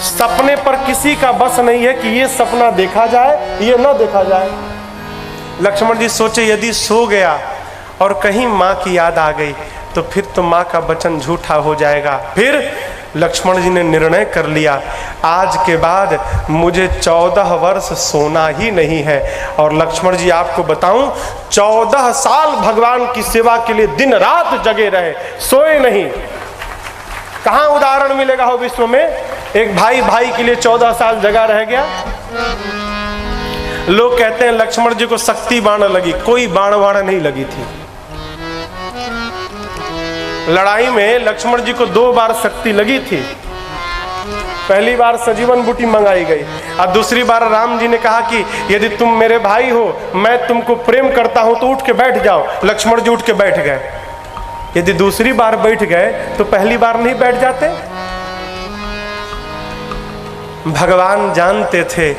सपने पर किसी का बस नहीं है कि ये सपना देखा जाए ये ना देखा जाए। लक्ष्मण जी सोचे यदि सो गया और कहीं माँ की याद आ गई तो फिर तो माँ का वचन झूठा हो जाएगा। फिर लक्ष्मण जी ने निर्णय कर लिया आज के बाद मुझे 14 वर्ष सोना ही नहीं है। और लक्ष्मण जी आपको बताऊं 14 साल भगवान की सेवा के लिए दिन रात जगे रहे, सोए नहीं। कहाँ उदाहरण मिलेगा हो विश्व में एक भाई भाई के लिए 14 साल जगा रह गया। लोग कहते हैं लक्ष्मण जी को शक्ति बाण लगी, कोई बाण नहीं लगी थी। लड़ाई में लक्ष्मण जी को 2 बार शक्ति लगी थी। पहली बार सजीवन बूटी मंगाई गई और दूसरी बार राम जी ने कहा कि यदि तुम मेरे भाई हो, मैं तुमको प्रेम करता हूं तो उठ के बैठ जाओ। लक्ष्मण जी उठ के बैठ गए। यदि दूसरी बार बैठ गए तो पहली बार नहीं बैठ जाते। भगवान जानते थे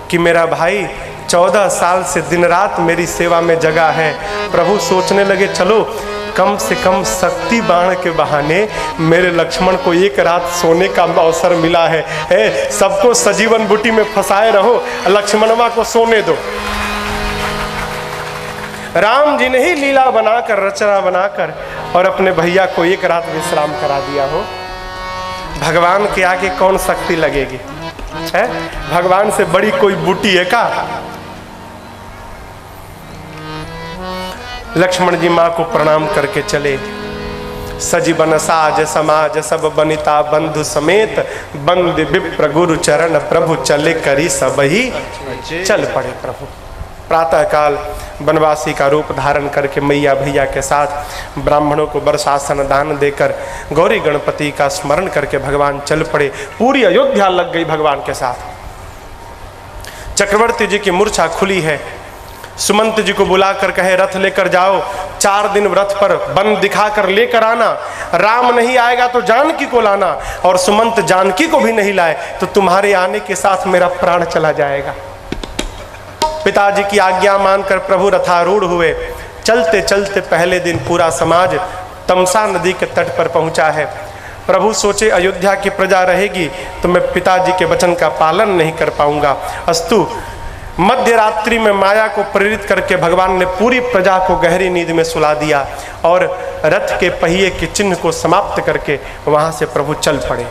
कि मेरा भाई 14 साल से दिन रात मेरी सेवा में जगा है। प्रभु सोचने लगे चलो कम से कम शक्ति बाण के बहाने मेरे लक्ष्मण को एक रात सोने का अवसर मिला है। सबको सजीवन बूटी में फंसाए रहो, लक्ष्मणवा को सोने दो। राम जी ने ही लीला बनाकर, रचना बनाकर और अपने भैया को एक रात विश्राम करा दिया हो। भगवान के आगे कौन शक्ति लगेगी है? भगवान से बड़ी कोई बूटी है का? लक्ष्मण जी माँ को प्रणाम करके चले। सजीवन साज समाज सब बनिता बंधु समेत, बंद विप्र गुरु चरण प्रभु चले करी सब ही चल पड़े। प्रभु प्रातः काल वनवासी का रूप धारण करके मैया भैया के साथ ब्राह्मणों को वर्षासन दान देकर गौरी गणपति का स्मरण करके भगवान चल पड़े। पूरी अयोध्या लग गई भगवान के साथ। चक्रवर्ती जी की मूर्छा खुली है। सुमंत जी को बुलाकर कहे रथ लेकर जाओ, 4 दिन रथ पर बन दिखाकर लेकर आना। राम नहीं आएगा तो जानकी को लाना, और सुमंत जानकी को भी नहीं लाए तो तुम्हारे आने के साथ मेरा प्राण चला जाएगा। पिताजी की आज्ञा मानकर प्रभु रथारूढ़ हुए। चलते चलते पहले दिन पूरा समाज तमसा नदी के तट पर पहुंचा है। प्रभु सोचे अयोध्या की प्रजा रहेगी तो मैं पिताजी के वचन का पालन नहीं कर पाऊंगा। अस्तु मध्य रात्रि में माया को प्रेरित करके भगवान ने पूरी प्रजा को गहरी नींद में सुला दिया और रथ के पहिए के चिन्ह को समाप्त करके वहां से प्रभु चल पड़े।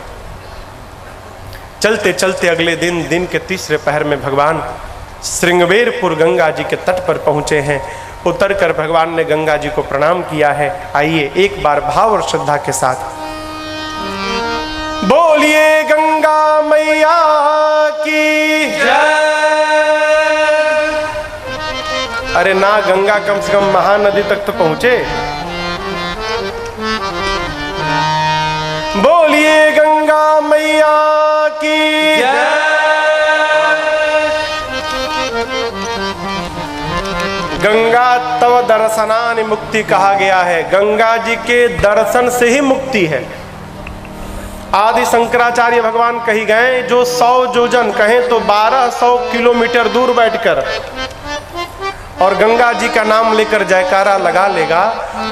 चलते चलते अगले दिन के तीसरे पहर में भगवान श्रृंगवेरपुर गंगा जी के तट पर पहुंचे हैं। उतरकर भगवान ने गंगा जी को प्रणाम किया है। आइए एक बार भाव और श्रद्धा के साथ बोलिए गंगा मैया की जय। अरे ना गंगा कम से कम महानदी तक तो पहुंचे। बोलिए गंगा मैया की जय। गंगा तव दर्शनानि मुक्ति कहा गया है। गंगा जी के दर्शन से ही मुक्ति है। आदि शंकराचार्य भगवान कही गए जो 100 योजन कहें तो 1200 किलोमीटर दूर बैठकर और गंगा जी का नाम लेकर जयकारा लगा लेगा,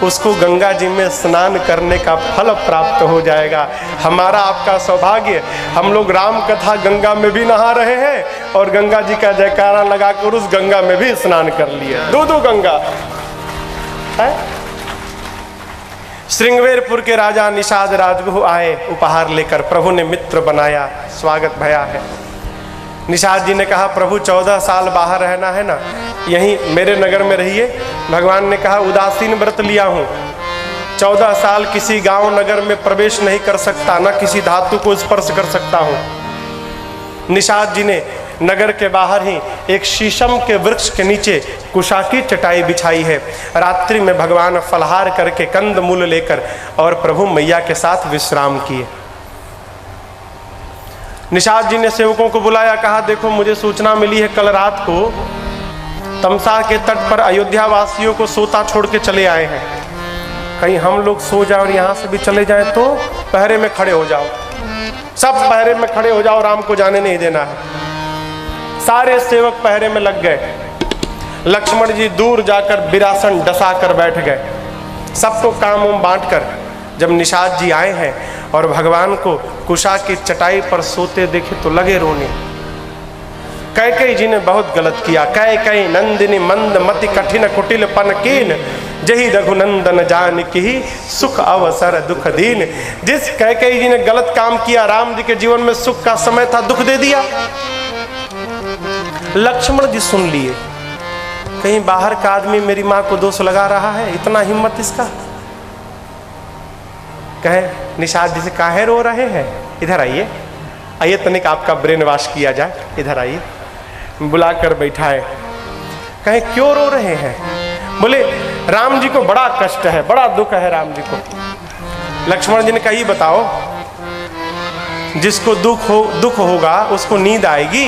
उसको गंगा जी में स्नान करने का फल प्राप्त हो जाएगा। हमारा आपका सौभाग्य, हम लोग राम कथा गंगा में भी नहा रहे हैं और गंगा जी का जयकारा लगाकर उस गंगा में भी स्नान कर लिए। दो गंगा है। श्रृंगवेरपुर के राजा निषाद राजगुह आए उपहार लेकर। प्रभु ने मित्र बनाया, स्वागत भया है। निषाद जी ने कहा प्रभु 14 साल बाहर रहना है ना, यहीं मेरे नगर में रहिए। भगवान ने कहा उदासीन व्रत लिया हूँ, 14 साल किसी गांव नगर में प्रवेश नहीं कर सकता, न किसी धातु को स्पर्श कर सकता हूँ। निषाद जी ने नगर के बाहर ही एक शीशम के वृक्ष के नीचे कुशा की चटाई बिछाई है। रात्रि में भगवान फलहार करके कंद मूल लेकर और प्रभु मैया के साथ विश्राम किए। निषाद जी ने सेवकों को बुलाया, कहा देखो मुझे सूचना मिली है कल रात को तमसा के तट पर अयोध्या वासियों को सोता छोड़ के चले आए हैं। कहीं हम लोग सो जाए और यहाँ से भी चले जाए तो पहरे में खड़े हो जाओ, सब पहरे में खड़े हो जाओ, राम को जाने नहीं देना है। सारे सेवक पहरे में लग गए। लक्ष्मण जी दूर जाकर बिरासन डसा कर बैठ गए, सबको काम उम बांट कर। जब निषाद जी आए हैं और भगवान को कुशा की चटाई पर सोते देखे तो लगे रोने। कैकेयी जी ने बहुत गलत किया। कैकेयी नंदिनी मंद मति कठिन कुटिल पनकीन, जही रघुनंदन जानकी सुख अवसर दुख दीन। जिस कैकेयी जी ने गलत काम किया, राम जी के जीवन में सुख का समय था, दुख दे दिया। लक्ष्मण जी सुन लिए, कहीं बाहर का आदमी मेरी माँ को दोष लगा रहा है, इतना हिम्मत इसका। कहे निषाद जी से काहे रो रहे हैं, इधर आइए, आइए तनिक आपका ब्रेन वॉश किया जाए, इधर आइए। बुलाकर बैठाए। कहे क्यों रो रहे हैं? बोले राम जी को बड़ा कष्ट है, बड़ा दुख है राम जी को। लक्ष्मण जी ने कहा, बताओ, जिसको दुख होगा उसको नींद आएगी?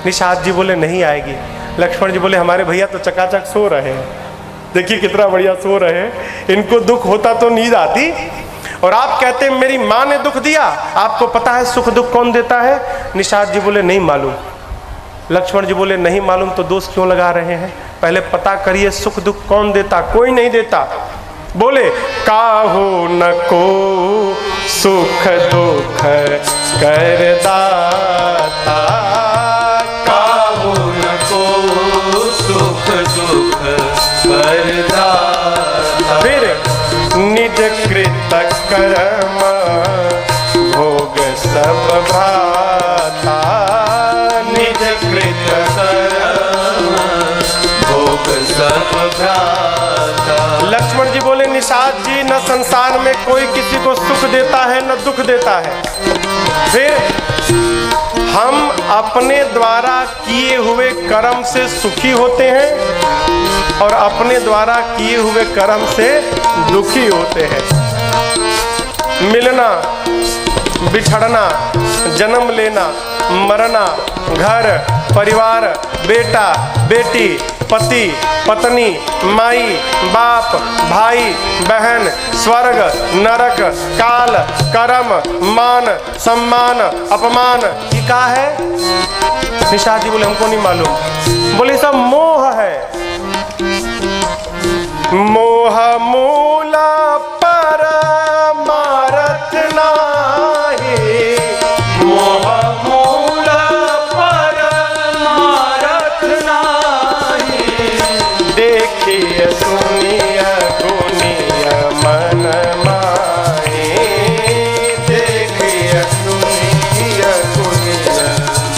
निषाद जी बोले नहीं आएगी। लक्ष्मण जी बोले हमारे भैया तो चकाचक सो रहे हैं, देखिए कितना बढ़िया सो रहे हैं, इनको दुख होता तो नींद आती, और आप कहते हैं मेरी माँ ने दुख दिया। आपको पता है सुख दुख कौन देता है? निषाद जी बोले नहीं मालूम। लक्ष्मण जी बोले नहीं मालूम तो दोष क्यों लगा रहे हैं, पहले पता करिए सुख दुख कौन देता। कोई नहीं देता। बोले काहू न को सुख दुख करदाता, काहू न को सुख दुख करदाता। फिर निज कृत कर्म भोग सब भाता, निज कृत कर्म भोग सब भ्राता। लक्ष्मण जी बोले निषाद जी न संसार में कोई किसी को सुख देता है न दुख देता है। फिर हम अपने द्वारा किए हुए कर्म से सुखी होते हैं और अपने द्वारा किए हुए कर्म से दुखी होते हैं। मिलना, बिछड़ना, जन्म लेना, मरना, घर परिवार, बेटा बेटी, पति पत्नी, माई बाप, भाई बहन, स्वर्ग नरक, काल कर्म, मान सम्मान, अपमान, ये क्या है? निषाद जी बोले हमको नहीं मालूम। बोले सब मोह है। मोह मूला पर मारत नाही, मोह मूल पर मारत नाही। देखिए सुनिए गुनिया मन माए, देखिए सुनिए गुनिया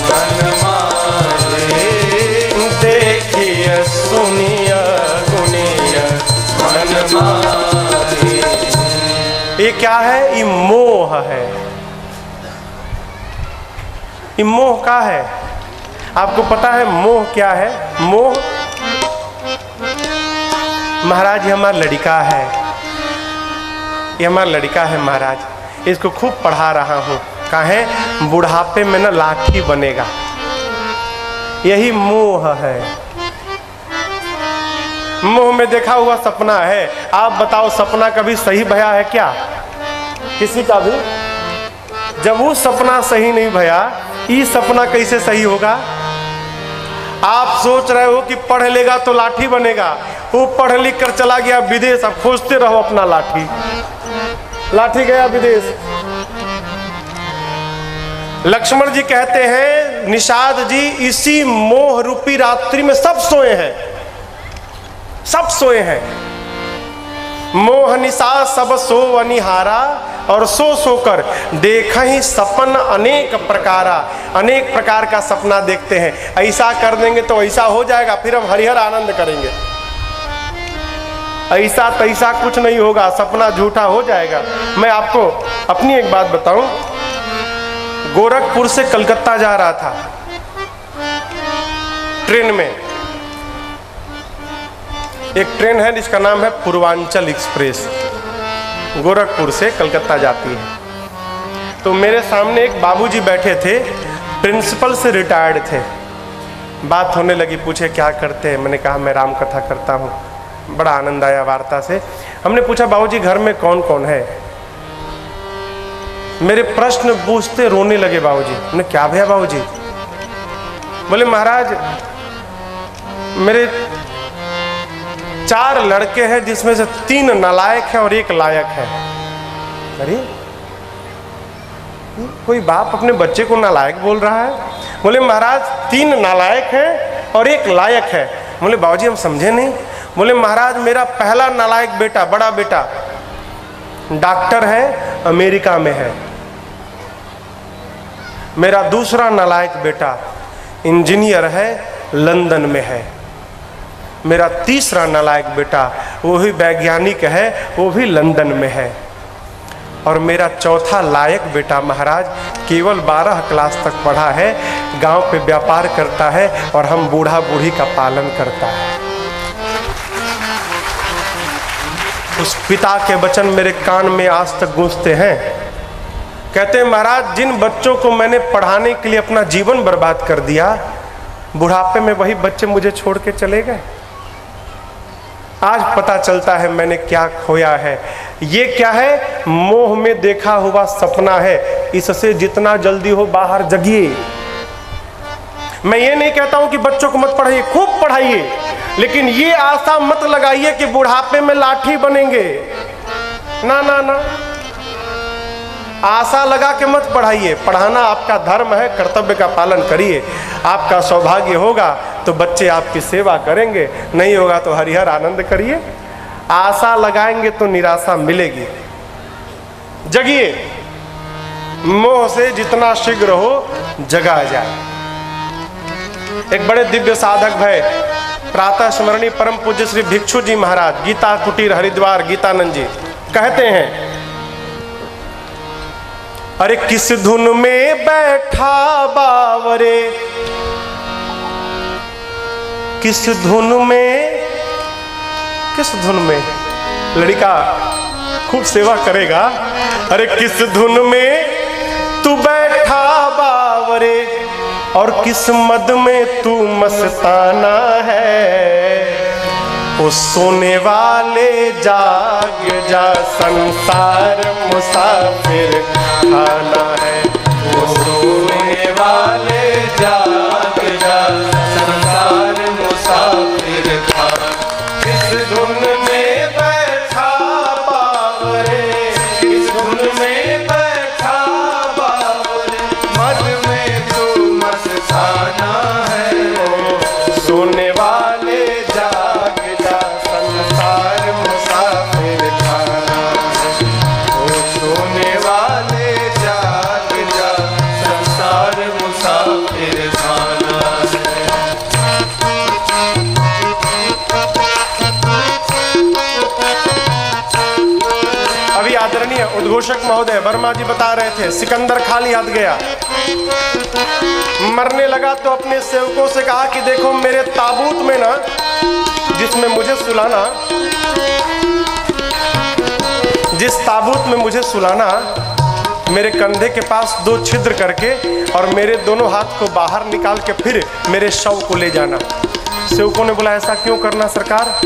मन मारे। देखिए सुनिए गुनिया मन माए। ये क्या है? ये मोह है। ये मोह का है। आपको पता है मोह क्या है? मोह, महाराज ये हमारा लड़का है, ये हमारा लड़का है महाराज, इसको खूब पढ़ा रहा हूँ, काहे बुढ़ापे में ना लाठी बनेगा। यही मोह है। मोह में देखा हुआ सपना है। आप बताओ सपना कभी सही भया है क्या? किसी का भी? जब वो सपना सही नहीं भया, ये सपना कैसे सही होगा? आप सोच रहे हो कि पढ़ लेगा तो लाठी बनेगा, वो पढ़ लिख कर चला गया विदेश, अब खोजते रहो अपना लाठी। लाठी गया विदेश। लक्ष्मण जी कहते हैं निषाद जी इसी मोह रूपी रात्रि में सब सोए हैं, सब सोए हैं। मोह निशा सब सो अनिहारा, और सो सोकर देखा ही सपन अनेक प्रकारा। अनेक प्रकार का सपना देखते हैं, ऐसा कर देंगे तो ऐसा हो जाएगा, फिर हम हरिहर आनंद करेंगे। ऐसा तैसा कुछ नहीं होगा, सपना झूठा हो जाएगा। मैं आपको अपनी एक बात बताऊं, गोरखपुर से कलकत्ता जा रहा था ट्रेन में। एक ट्रेन है जिसका नाम है पूर्वांचल एक्सप्रेस, गोरखपुर से कलकत्ता जाती है। तो मेरे सामने एक बाबूजी बैठे थे, प्रिंसिपल से रिटायर्ड थे। बात होने लगी, पूछे क्या करते हैं? मैंने कहा मैं राम कथा करता हूँ। बड़ा आनंद आया वार्ता से। हमने पूछा बाबूजी घर में कौन कौन है? मेरे प्रश्न पूछते रोने लगे बाबूजी। हमने क्या भैया बाबूजी? बोले महाराज मेरे 4 लड़के हैं जिसमें से 3 नालायक हैं और 1 लायक है। अरे कोई बाप अपने बच्चे को नालायक बोल रहा है? बोले महाराज 3 नालायक हैं और 1 लायक है। बोले बाबूजी हम समझे नहीं। बोले महाराज मेरा पहला नालायक बेटा, बड़ा बेटा डॉक्टर है, अमेरिका में है। मेरा दूसरा नालायक बेटा इंजीनियर है, लंदन में है। मेरा तीसरा नालायक बेटा वो भी वैज्ञानिक है, वो भी लंदन में है। और मेरा चौथा लायक बेटा महाराज केवल 12 क्लास तक पढ़ा है, गांव पे व्यापार करता है और हम बूढ़ा बूढ़ी का पालन करता है। उस पिता के वचन मेरे कान में आज तक गूंजते हैं। कहते हैं महाराज, जिन बच्चों को मैंने पढ़ाने के लिए अपना जीवन बर्बाद कर दिया, बुढ़ापे में वही बच्चे मुझे छोड़ के चले गए। आज पता चलता है मैंने क्या खोया है। ये क्या है? मोह में देखा हुआ सपना है। इससे जितना जल्दी हो बाहर जगिए। मैं ये नहीं कहता हूं कि बच्चों को मत पढ़ाइए, खूब पढ़ाइए, लेकिन ये आशा मत लगाइए कि बुढ़ापे में लाठी बनेंगे। ना ना ना, आशा लगा के मत पढ़ाइए। पढ़ाना आपका धर्म है, कर्तव्य का पालन करिए। आपका सौभाग्य होगा तो बच्चे आपकी सेवा करेंगे, नहीं होगा तो हरिहर आनंद करिए। आशा लगाएंगे तो निराशा मिलेगी। जगिए, मोह से जितना शीघ्र हो जगा जाए। एक बड़े दिव्य साधक भय प्रातः स्मरणीय परम पूज्य श्री भिक्षु जी महाराज, गीता कुटीर हरिद्वार, गीतानंद जी कहते हैं, अरे किस धुन में बैठा बावरे, किस धुन में, किस धुन में। लड़का खूब सेवा करेगा। अरे किस धुन में तू बैठा बावरे, और किस मद में तू मस्ताना है। ओ सोने वाले जाग जा, संसार मुसाफिर खाना है। वो सोने वाले जाग जा, संसार मुसाफिर खाना। किस धुन में बैठा बावरे, किस धुन में बैठा बावरे, मद में तू मस्ताना है। ओ सोने वाले जाग जा, संसार मुसाफिर खाना है। वो सोने वाले जाग जा, संसार मुसाफिर खाना है। अभी आदरणीय उद्घोषक महोदय वर्मा जी बता रहे थे, सिकंदर खाली हाथ गया, मरने लगा तो अपने सेवकों से कहा कि देखो मेरे ताबूत में ना, जिसमें मुझे सुलाना, जिस ताबूत में मुझे सुलाना, मेरे कंधे के पास 2 छिद्र करके और मेरे दोनों हाथ को बाहर निकाल के फिर मेरे शव को ले जाना। सेवकों ने बोला ऐसा क्यों करना सरकार?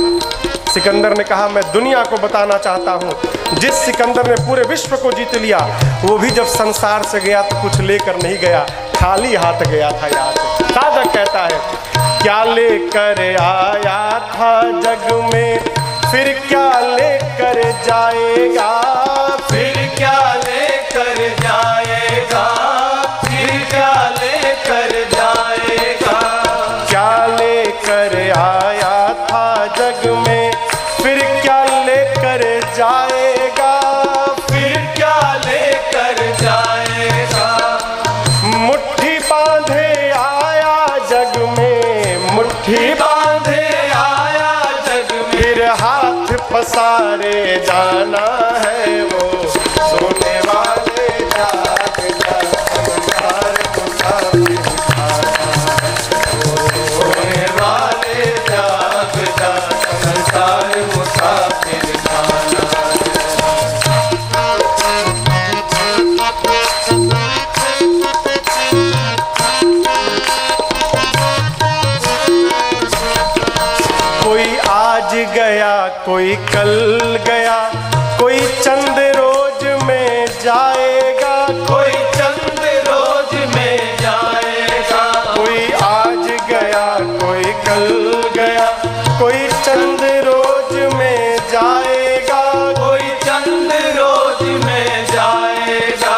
सिकंदर ने कहा मैं दुनिया को बताना चाहता हूँ, जिस सिकंदर ने पूरे विश्व को जीत लिया, वो भी जब संसार से गया तो कुछ लेकर नहीं गया, खाली हाथ गया था। याद साधक कहता है, क्या लेकर आया था जग में, फिर क्या लेकर जाएगा, फिर क्या लेकर जाएगा, फिर क्या लेकर जाएगा। क्या लेकर आया था जग में, फिर क्या लेकर जाएगा, फिर क्या लेकर जाएगा। मुट्ठी बांधे आया जग में, मुट्ठी बांधे आया जग में, फिर हाथ पसारे जाना है। वो सोने वाले जाग जा, संसार मुसाफिर खाना है। सोने वाले जाग जा, संसार मुसाफिर खाना है। कोई आज गया कोई कल गया, कोई चंद रोज में जाएगा, कोई चंद रोज में जाएगा। कोई आज गया कोई कल गया, कोई चंद रोज में जाएगा, कोई चंद रोज में जाएगा।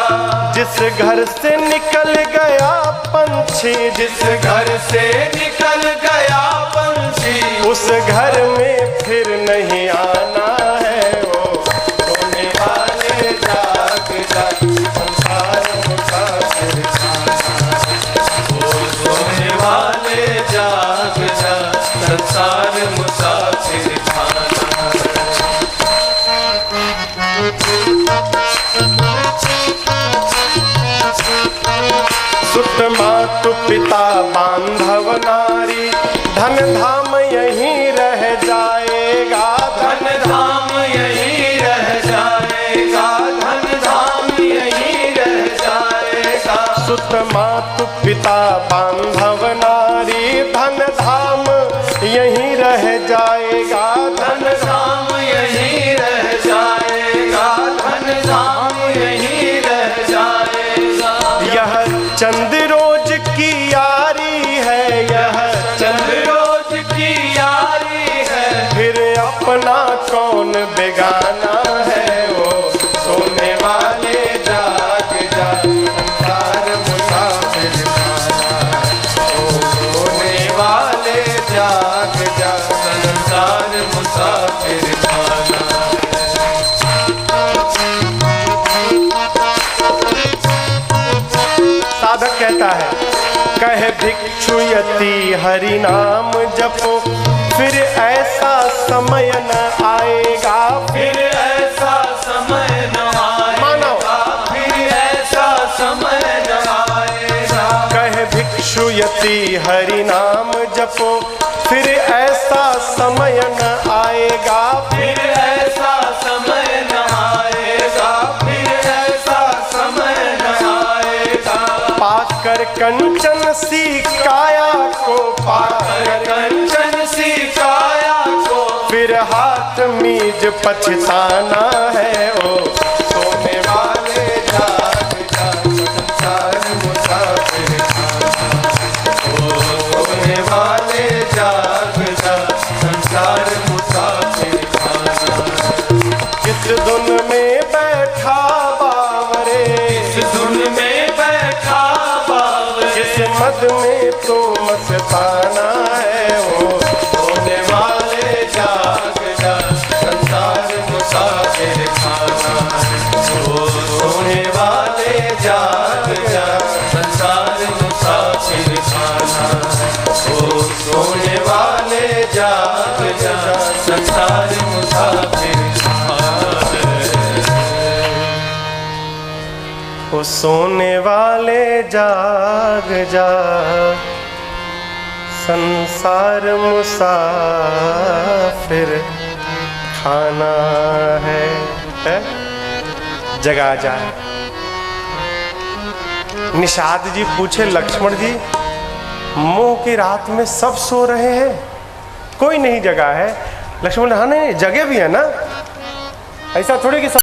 जिस घर से निकल गया पंछी, जिस घर से निकल गया पंछी, उस घर में फिर नहीं आना है। वो सोने वाले जाग जा, संसार मुसाफिर खाना है। वो सोने वाले जाग जा, संसार मुसाफिर खाना है। सुत मातु पिता बांधव नारी, धन धाम यहीं रह जाएगा, धन धाम यहीं सुत मातु पिता बांधव नारी, धन धाम यहीं रह जाएगा, धन धाम यहीं रह जाएगा, धन धाम यहीं रह जाएगा। यह चंद रोज की यारी है, यह चंद रोज की यारी है, फिर अपना कौन बेगाना है। वो सोने वाले जाग जा, संसार मुसाफिर खाना। सोने वाले जाग जा, संसार मुसाफिर खाना। साधक कहता है, कहे भिक्षु यति हरि नाम जपो, फिर ऐसा समय न आएगा, फिर ऐसा समय न मानो। आएगा, फिर ऐसा समय न आएगा। कहे भिक्षु यति हरि नाम जपो, फिर ऐसा समय न आएगा, फिर ऐसा समय न आएगा, फिर ऐसा समय न आएगा। पाकर कंचन सी काया को, पाकर कंचन सी काया को, फिर हाथ मीज पछताना है। ओ सोने वाले जाग जा, संसार मुसाफिर खाना। सोने वाले जाग जा, संसार मुसाफिर खाना। किस धुन में बैठा बावरे, इस धुन में बैठा बावरे, किस मद में तो मस्ताना है। वो सोने वाले जाग जा, संसार मुसाफिर खाना। सोने वाले जाग जा, संसार मुसाफिर खाना। सोने वाले जाग जा, संसार मुसाफिर खाना। ओ सोने वाले जाग जा, संसार मुसाफिर खाना है। जगा जाए। निषाद जी पूछे, लक्ष्मण जी मोह की रात में सब सो रहे हैं, कोई नहीं जगा है। लक्ष्मण, हाँ नहीं जगे भी है ना, ऐसा थोड़ी कि सब